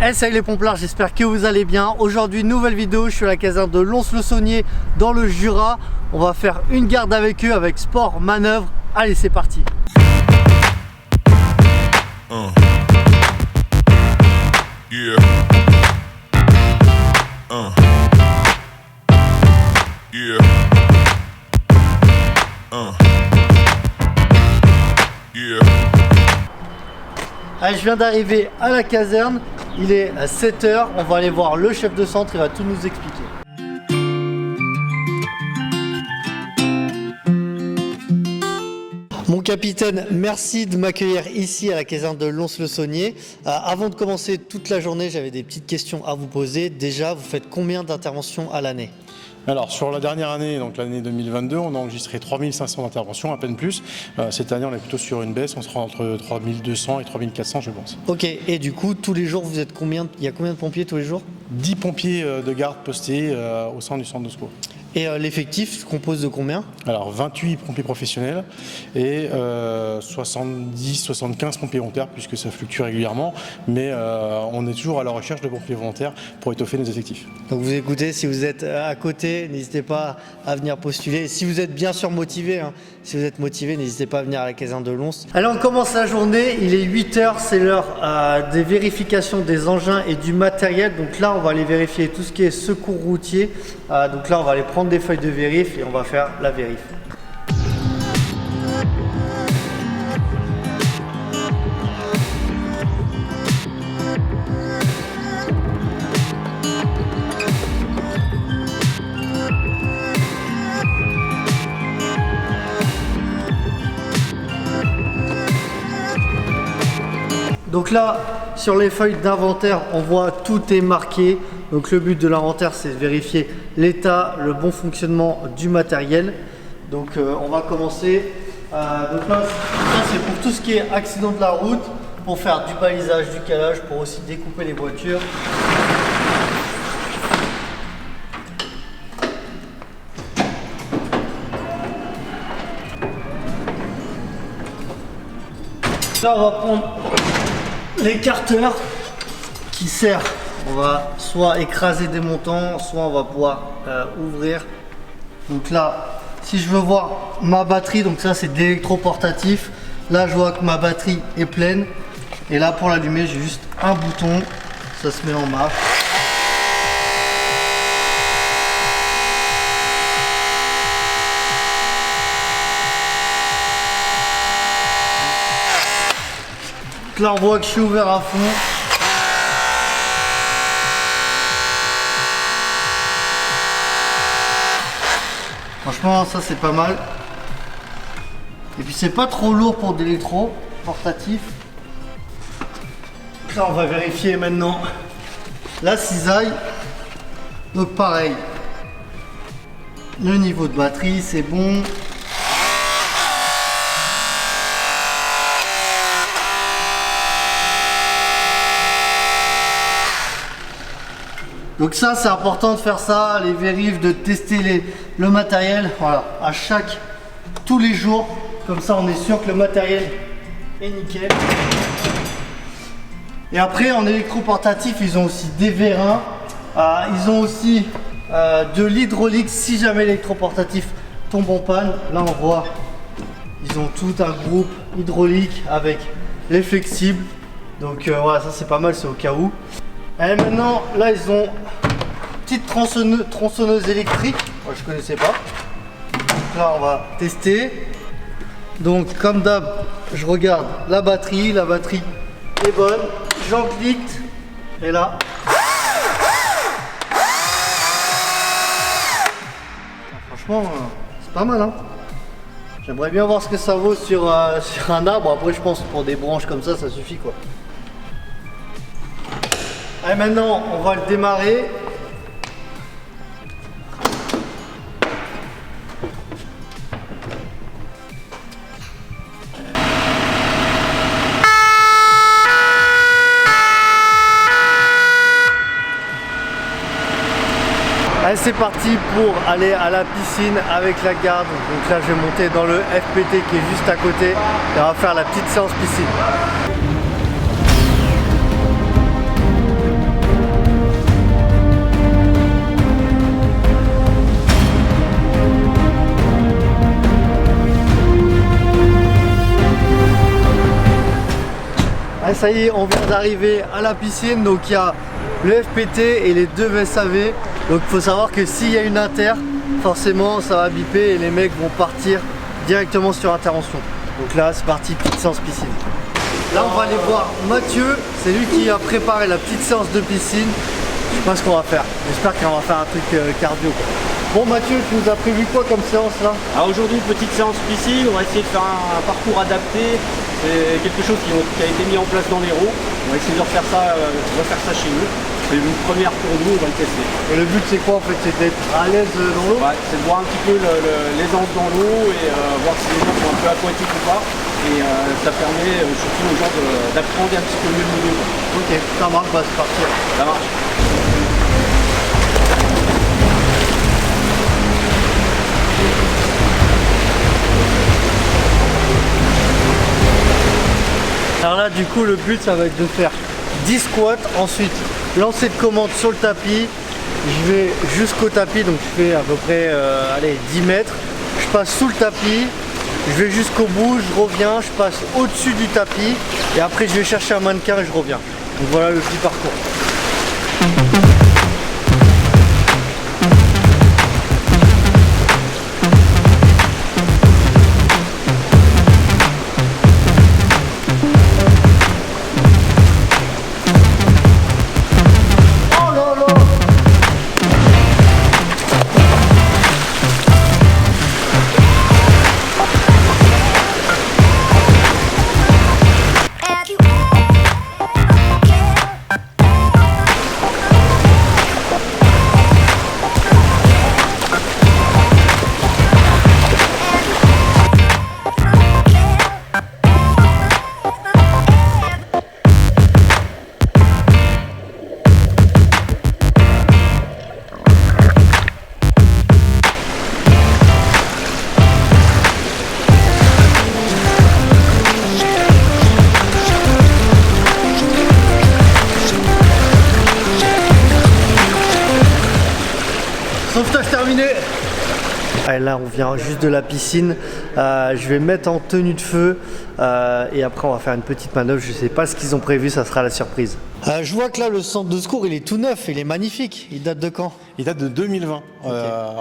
Hey, salut les pomplards, j'espère que vous allez bien. Aujourd'hui, nouvelle vidéo, je suis à la caserne de Lons-le-Saunier dans le Jura. On va faire une garde avec eux avec sport, manœuvre. Allez, c'est parti. Yeah. Yeah. Yeah. Allez, je viens d'arriver à la caserne. Il est à 7 h. On va aller voir le chef de centre, il va tout nous expliquer. Mon capitaine, merci de m'accueillir ici à la caserne de Lons-le-Saunier. Avant de commencer toute la journée, j'avais des petites questions à vous poser. Déjà, vous faites combien d'interventions à l'année ? Alors sur la dernière année, donc l'année 2022, on a enregistré 3500 interventions, à peine plus. Cette année, on est plutôt sur une baisse, on sera entre 3200 et 3400, je pense. Ok, et du coup, tous les jours, vous êtes combien ? Il y a combien de pompiers tous les jours ? 10 pompiers de garde postés au sein du centre de secours. Et l'effectif se compose de combien ? Alors 28 pompiers professionnels et 70-75 pompiers volontaires, puisque ça fluctue régulièrement, mais on est toujours à la recherche de pompiers volontaires pour étoffer nos effectifs. Donc vous écoutez, si vous êtes à côté, n'hésitez pas à venir postuler. Et si vous êtes bien sûr motivé, si vous êtes motivé, n'hésitez pas à venir à la caserne de Lons. Allez, on commence la journée, il est 8 h, c'est l'heure des vérifications des engins et du matériel. Donc là, on va aller vérifier tout ce qui est secours routier. Donc là, on va aller prendre des feuilles de vérif et on va faire la vérif. Donc là, sur les feuilles d'inventaire, on voit tout est marqué. Donc le but de l'inventaire, c'est de vérifier l'état, le bon fonctionnement du matériel. Donc on va commencer. Donc là, ça c'est pour tout ce qui est accident de la route, pour faire du balisage, du calage, pour aussi découper les voitures. Là, on va prendre l'écarteur qui sert. On va soit écraser des montants, soit on va pouvoir ouvrir. Donc là, si je veux voir ma batterie, donc ça c'est de l'électroportatif. Là, je vois que ma batterie est pleine. Et là, pour l'allumer, j'ai juste un bouton. Ça se met en marche. Là, on voit que je suis ouvert à fond. Franchement, ça c'est pas mal. Et puis c'est pas trop lourd pour de l'électro portatif. Là, on va vérifier maintenant la cisaille. Donc pareil, le niveau de batterie c'est bon. Donc ça, c'est important de faire ça, les vérifs, de tester le matériel, voilà, tous les jours. Comme ça, on est sûr que le matériel est nickel. Et après, en électroportatif, ils ont aussi des vérins. Ils ont aussi de l'hydraulique si jamais l'électroportatif tombe en panne. Là, on voit, ils ont tout un groupe hydraulique avec les flexibles. Donc voilà, ça c'est pas mal, c'est au cas où. Et maintenant, là, ils ont une petite tronçonneuse électrique. Moi, je connaissais pas. Donc là, on va tester. Donc, comme d'hab, je regarde la batterie. La batterie est bonne. J'en clique. Et là. Franchement, c'est pas mal, hein. J'aimerais bien voir ce que ça vaut sur un arbre. Après, je pense que pour des branches comme ça suffit, quoi. Allez, maintenant, on va le démarrer. Allez, c'est parti pour aller à la piscine avec la garde. Donc là, je vais monter dans le FPT qui est juste à côté et on va faire la petite séance piscine. ça y est, on vient d'arriver à la piscine. Donc il y a le FPT et les deux VSAV. Donc il faut savoir que s'il y a une inter, forcément ça va biper et les mecs vont partir directement sur intervention. Donc là c'est parti, petite séance piscine. Là on va aller voir Mathieu, c'est lui qui a préparé la petite séance de piscine. Je sais pas ce qu'on va faire, j'espère qu'on va faire un truc cardio quoi. Bon Mathieu, tu nous as prévu quoi comme séance là? Alors aujourd'hui, petite séance piscine, on va essayer de faire un parcours adapté. C'est quelque chose qui a été mis en place dans l'Hérault. On va essayer de refaire ça, chez nous. C'est une première pour nous, on va le tester. Et le but c'est quoi en fait? C'est d'être à l'aise dans l'eau? Ouais, c'est de voir un petit peu l'aisance dans l'eau et voir si les gens sont un peu aquatiques ou pas. Et ça permet surtout aux gens d'apprendre un petit peu mieux le niveau. Ok, ça marche, bah c'est parti. Ça marche. Alors là du coup le but ça va être de faire 10 squats, ensuite lancer de commande sur le tapis. Je vais jusqu'au tapis, donc je fais à peu près 10 mètres. Je passe sous le tapis, je vais jusqu'au bout, je reviens, je passe au-dessus du tapis et après je vais chercher un mannequin et je reviens. Donc voilà le petit parcours. Sauvetage terminé. Allez, là on vient juste de la piscine, je vais mettre en tenue de feu et après on va faire une petite manœuvre, je sais pas ce qu'ils ont prévu, ça sera la surprise. Je vois que là le centre de secours il est tout neuf, il est magnifique, il date de quand? Il date de 2020. Okay.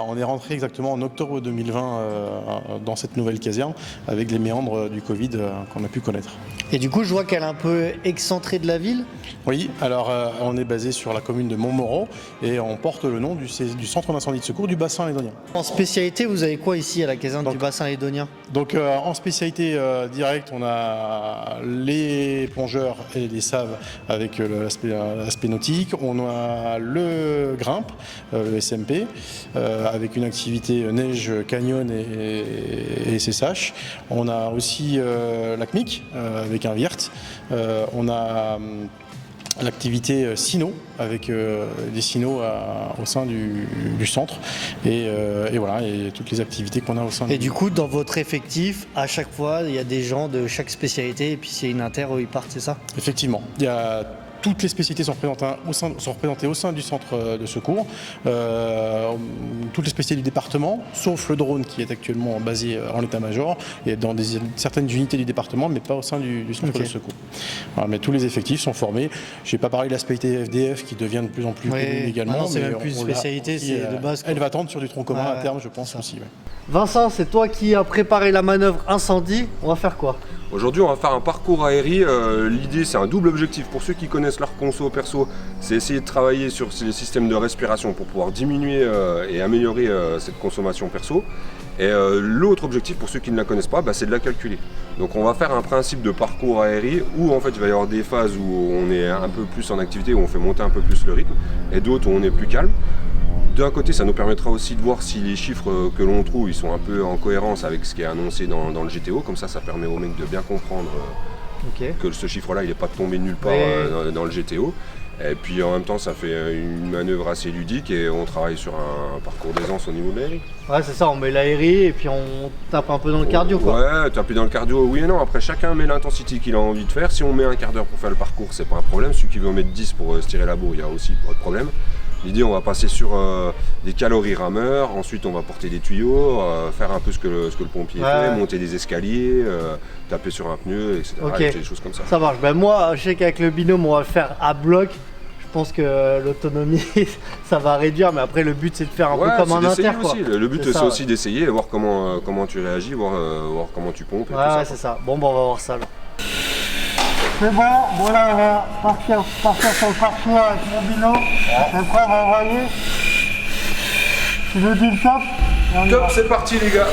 On est rentré exactement en octobre 2020 dans cette nouvelle caserne avec les méandres du Covid qu'on a pu connaître. Et du coup je vois qu'elle est un peu excentrée de la ville. Oui, alors on est basé sur la commune de Montmoreau et on porte le nom du centre d'incendie de secours du bassin lédonien. En spécialité vous avez quoi ici à la caserne du bassin lédonien? Donc en spécialité directe on a les plongeurs et les saves avec l'aspect nautique, on a le grimpe, le SMP, avec une activité neige, canyon et SSH. On a aussi la CMIC avec un VIRT. On a l'activité Sino avec des Sinos au sein du centre et voilà, et toutes les activités qu'on a au sein. Et du coup dans votre effectif à chaque fois il y a des gens de chaque spécialité et puis s'il y a une inter ils partent, c'est ça? Effectivement, il y a toutes les spécialités sont représentées au sein du centre de secours, toutes les spécialités du département, sauf le drone qui est actuellement basé en état-major et dans certaines unités du département, mais pas au sein du centre de secours. Voilà, mais tous les effectifs sont formés. Je n'ai pas parlé de l'aspect FDF qui devient de plus en plus connu également. C'est même plus une spécialité, c'est de base. Elle va tendre sur du tronc commun à terme, je pense aussi. Ouais. Vincent, c'est toi qui as préparé la manœuvre incendie. On va faire quoi? Aujourd'hui, on va faire un parcours aérien. L'idée, c'est un double objectif. Pour ceux qui connaissent leur conso perso, c'est essayer de travailler sur les systèmes de respiration pour pouvoir diminuer et améliorer cette consommation perso. Et l'autre objectif, pour ceux qui ne la connaissent pas, c'est de la calculer. Donc on va faire un principe de parcours aérien où en fait il va y avoir des phases où on est un peu plus en activité, où on fait monter un peu plus le rythme, et d'autres où on est plus calme. D'un côté, ça nous permettra aussi de voir si les chiffres que l'on trouve ils sont un peu en cohérence avec ce qui est annoncé dans le GTO. Comme ça permet aux mecs de bien comprendre que ce chiffre-là, il n'est pas tombé nulle part dans le GTO. Et puis en même temps, ça fait une manœuvre assez ludique et on travaille sur un parcours d'aisance au niveau de l'aérie. Ouais, c'est ça, on met l'aérie et puis on tape un peu dans le cardio, quoi. Ouais, taper dans le cardio, oui et non. Après, chacun met l'intensité qu'il a envie de faire. Si on met un quart d'heure pour faire le parcours, c'est pas un problème. Celui qui veut en mettre 10 pour se tirer la bourre, il n'y a aussi pas de problème. L'idée, on va passer sur des calories rameurs, ensuite on va porter des tuyaux, faire un peu ce que le pompier fait, monter des escaliers, taper sur un pneu, etc. Ok. Et des choses comme ça. Ça marche. Ben moi, je sais qu'avec le binôme, on va le faire à bloc. Je pense que l'autonomie, ça va réduire, mais après le but c'est de faire un peu comme un inter, quoi. Aussi. Le but c'est ça, aussi d'essayer, voir comment tu réagis, voir comment tu pompes. Et tout Ouais, ça, c'est ça. Bon, on va voir ça là. C'est bon, bon là on va partir sur le parcours avec mon binôme. Après on va envoyer. Tu nous dis le top et on y Top, va. c'est parti les gars.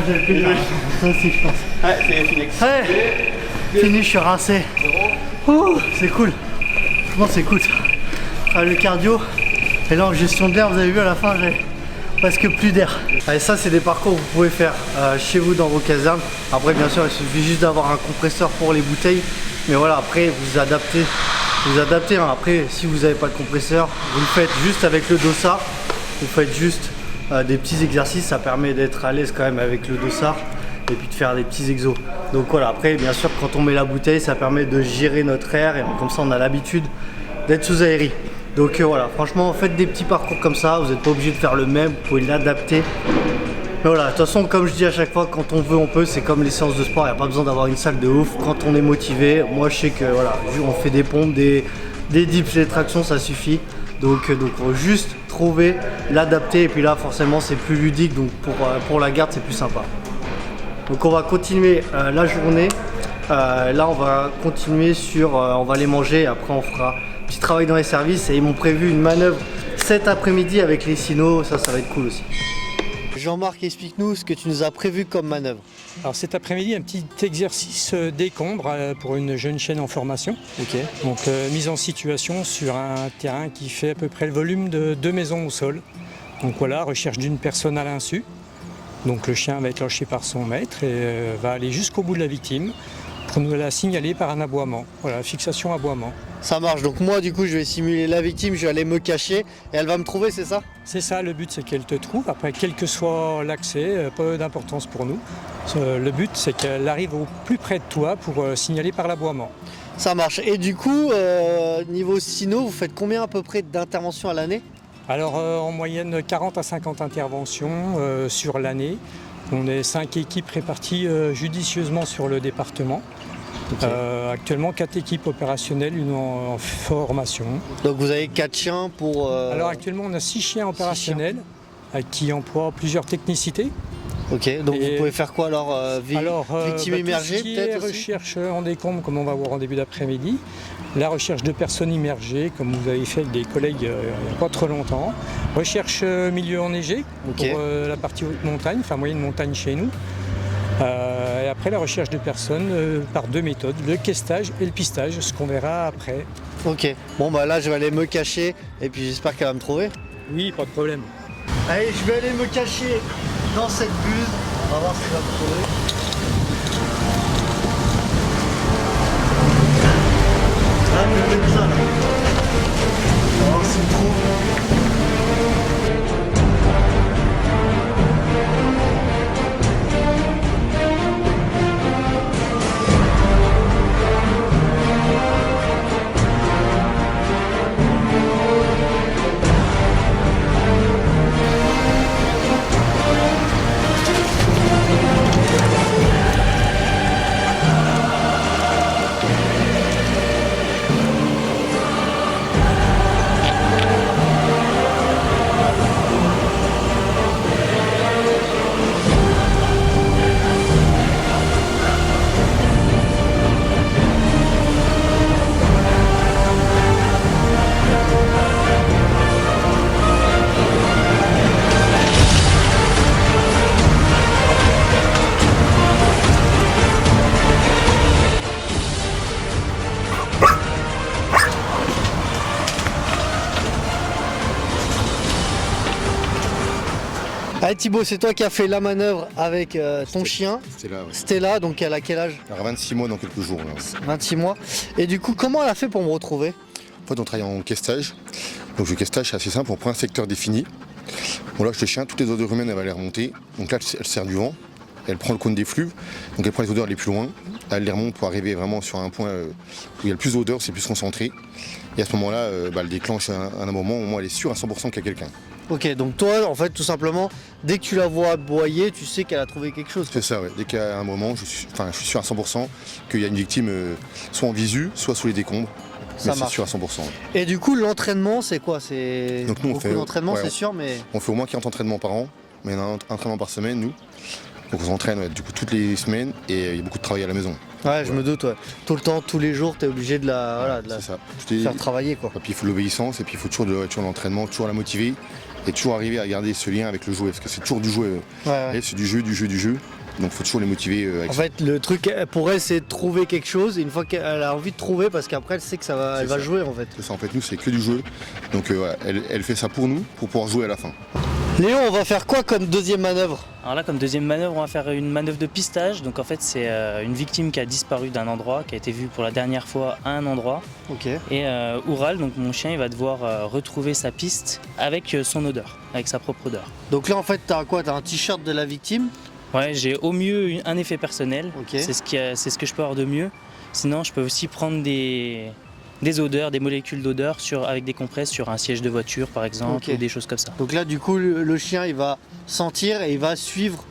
moi j'ai le plaisir. Ça aussi, je pense. Ouais, c'est fini. Ouais, fini, je suis rincé. Ouh, c'est cool. Franchement, c'est cool. Ah, le cardio et là en gestion d'air, vous avez vu à la fin, j'ai presque plus d'air. Allez, ça, c'est des parcours que vous pouvez faire chez vous dans vos casernes. Après, bien sûr, il suffit juste d'avoir un compresseur pour les bouteilles. Mais voilà, après, vous adaptez. Hein. Après, si vous n'avez pas de compresseur, vous le faites juste avec le dossard. Vous faites juste des petits exercices. Ça permet d'être à l'aise quand même avec le dossard et puis de faire des petits exos. Donc voilà, après, bien sûr, quand on met la bouteille, ça permet de gérer notre air et comme ça, on a l'habitude d'être sous aérie. Donc voilà, franchement, faites des petits parcours comme ça. Vous n'êtes pas obligé de faire le même, vous pouvez l'adapter. Mais voilà, de toute façon, comme je dis à chaque fois, quand on veut, on peut. C'est comme les séances de sport, il n'y a pas besoin d'avoir une salle de ouf. Quand on est motivé, moi je sais que voilà, on fait des pompes, des dips, des tractions, ça suffit. Donc faut juste trouver, l'adapter. Et puis là, forcément, c'est plus ludique. Donc pour la garde, c'est plus sympa. Donc on va continuer la journée. Là, on va continuer sur, on va aller manger. Après, on fera un petit travail dans les services. Et ils m'ont prévu une manœuvre cet après-midi avec les sinos. Ça va être cool aussi. Jean-Marc, explique-nous ce que tu nous as prévu comme manœuvre. Alors cet après-midi, un petit exercice décombre pour une jeune chaîne en formation. Ok. Donc mise en situation sur un terrain qui fait à peu près le volume de 2 maisons au sol. Donc voilà, recherche d'une personne à l'insu. Donc le chien va être lâché par son maître et va aller jusqu'au bout de la victime pour nous la signaler par un aboiement. Voilà, fixation aboiement. Ça marche, donc moi du coup je vais simuler la victime, je vais aller me cacher et elle va me trouver, c'est ça? C'est ça, le but c'est qu'elle te trouve. Après, quel que soit l'accès, pas d'importance pour nous. Le but c'est qu'elle arrive au plus près de toi pour signaler par l'aboiement. Ça marche. Et du coup, niveau sino, vous faites combien à peu près d'interventions à l'année? Alors en moyenne 40 à 50 interventions sur l'année. On est 5 équipes réparties judicieusement sur le département. Okay. Actuellement 4 équipes opérationnelles, une en formation. Donc vous avez 4 chiens pour... Alors actuellement on a 6 chiens opérationnels qui emploient plusieurs technicités. Ok, donc vous pouvez faire quoi alors, victime immergée peut-être aussi? Recherche en décombre comme on va voir en début d'après-midi. La recherche de personnes immergées comme vous avez fait avec des collègues il n'y a pas trop longtemps. Recherche milieu enneigé pour la partie haute montagne, enfin moyenne montagne chez nous. Et après la recherche de personnes par 2 méthodes, le questage et le pistage, ce qu'on verra après. Ok, bon bah là je vais aller me cacher et puis j'espère qu'elle va me trouver. Oui, pas de problème. Allez, je vais aller me cacher dans cette buse, on va voir si elle va me trouver. Là, je vais mettre ça là. On va voir s'il me trouve. Allez Thibaut, c'est toi qui as fait la manœuvre avec ton chien, Stella, donc elle a quel âge? Elle a 26 mois dans quelques jours. Là. 26 mois. Et du coup, comment elle a fait pour me retrouver? En fait, on travaille en questage. Donc le questage, c'est assez simple, on prend un secteur défini. On lâche le chien, toutes les odeurs humaines, elle va les remonter. Donc là, elle sert du vent, elle prend le cône des flux, donc elle prend les odeurs les plus loin. Elle les remonte pour arriver vraiment sur un point où il y a le plus d'odeurs, c'est plus concentré. Et à ce moment-là, elle déclenche un moment où elle est sûre à 100% qu'il y a quelqu'un. Ok, donc toi, en fait, tout simplement, dès que tu la vois aboyer, tu sais qu'elle a trouvé quelque chose. C'est ça, ouais. Dès qu'il y a un moment, je suis sûr à 100% qu'il y a une victime soit en visu, soit sous les décombres. Mais c'est sûr à 100%. Ouais. Et du coup, l'entraînement, c'est quoi? C'est donc nous, on fait d'entraînement, c'est sûr, mais... On fait au moins 40 entraînements par an, mais on a un entraînement par semaine, nous. Donc on s'entraîne du coup toutes les semaines et il y a beaucoup de travail à la maison. Ouais, je me doute, ouais. Tout le temps, tous les jours, t'es obligé de la C'est ça. faire travailler, quoi. Et puis il faut l'obéissance, et puis il faut toujours l'entraînement, toujours la motiver, et toujours arriver à garder ce lien avec le jouet, parce que c'est toujours du jouet. Ouais. Et c'est du jeu, donc il faut toujours les motiver avec En ça. fait, le truc pour elle, c'est de trouver quelque chose, et une fois qu'elle a envie de trouver, parce qu'après, elle sait que elle va ça. jouer, en fait. C'est ça, en fait, nous, c'est que du jeu. Donc voilà, elle fait ça pour nous, pour pouvoir jouer à la fin. Léo, on va faire quoi comme deuxième manœuvre? Alors là, comme deuxième manœuvre, on va faire une manœuvre de pistage. Donc en fait, c'est une victime qui a disparu d'un endroit, qui a été vue pour la dernière fois à un endroit. Ok. Et Oural, donc mon chien, il va devoir retrouver sa piste avec son odeur, avec sa propre odeur. Donc là, en fait, t'as quoi? T'as un t-shirt de la victime? Ouais, j'ai au mieux un effet personnel. Ok. C'est ce que je peux avoir de mieux. Sinon, je peux aussi prendre des odeurs, des molécules d'odeur avec des compresses sur un siège de voiture, par exemple, Ok. ou des choses comme ça. Donc là, du coup, le chien, il va sentir et il va suivre.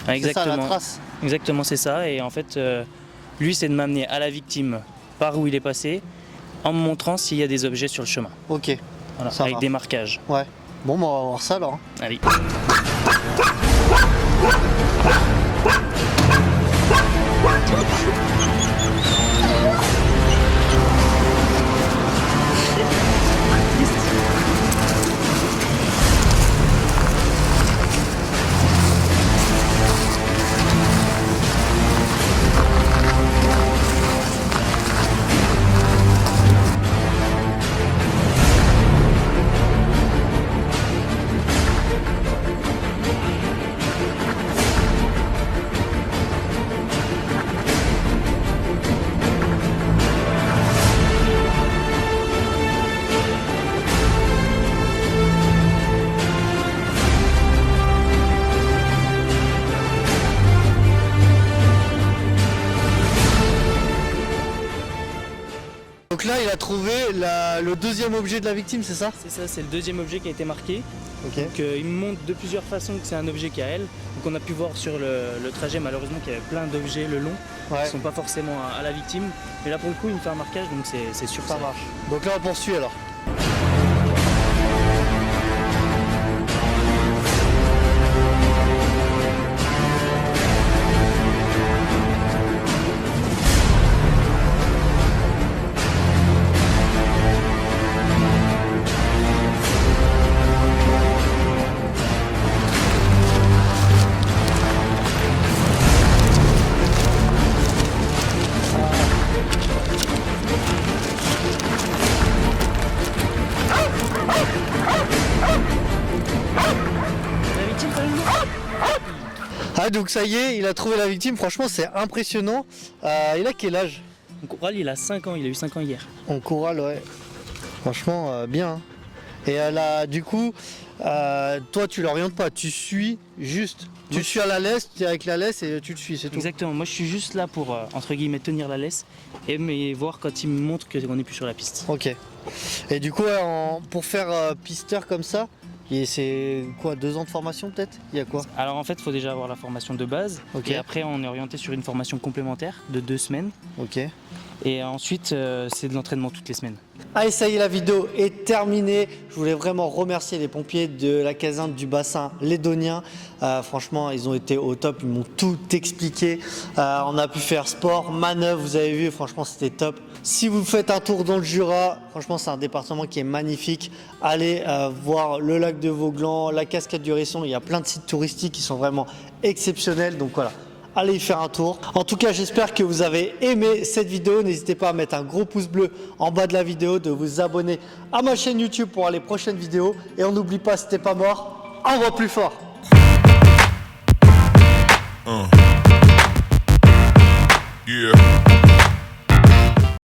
Ouais, C'est ça, la exactement. trace. Exactement, c'est ça. Et en fait, lui, c'est de m'amener à la victime par où il est passé, en me montrant s'il y a des objets sur le chemin. Ok. Voilà, Ça avec marche. des marquages. Ouais. Bon, bah, on va voir ça alors. Allez. Donc là, il a trouvé le deuxième objet de la victime, c'est ça? C'est ça, c'est le deuxième objet qui a été marqué. Ok. Donc, il me montre de plusieurs façons que c'est un objet qui a elle. Donc on a pu voir sur le trajet malheureusement qu'il y avait plein d'objets le long qui Ouais. ne sont pas forcément à la victime. Mais là pour le coup il me fait un marquage donc c'est sûr. Ça marche. Donc là, on poursuit alors. La victime quand même. Ah, donc ça y est, il a trouvé la victime. Franchement, c'est impressionnant. Il a quel âge? Donc Oural il a 5 ans, il a eu 5 ans hier. En chorale, ouais. Franchement, bien. Hein. Et du coup, toi, tu l'orientes pas, tu suis juste. Tu suis à la laisse, tu es avec la laisse et tu le suis, c'est tout. Exactement, moi je suis juste là pour entre guillemets tenir la laisse et voir quand il me montre qu'on n'est plus sur la piste. Ok. Et du coup, pour faire pisteur comme ça, c'est quoi, 2 ans de formation peut-être? Il y a quoi? Alors en fait il faut déjà avoir la formation de base Ok. et après on est orienté sur une formation complémentaire de 2 semaines Ok. et ensuite c'est de l'entraînement toutes les semaines. Allez, ça y est, la vidéo est terminée. Je voulais vraiment remercier les pompiers de la caserne du bassin lédonien. Franchement, ils ont été au top, ils m'ont tout expliqué. On a pu faire sport, manœuvre, vous avez vu, franchement, c'était top. Si vous faites un tour dans le Jura, franchement, c'est un département qui est magnifique. Allez voir le lac de Vauglan, la cascade du Resson. Il y a plein de sites touristiques qui sont vraiment exceptionnels. Donc voilà. Allez y faire un tour. En tout cas, j'espère que vous avez aimé cette vidéo. N'hésitez pas à mettre un gros pouce bleu en bas de la vidéo, de vous abonner à ma chaîne YouTube pour les prochaines vidéos. Et on n'oublie pas, si t'es pas mort, envoie plus fort.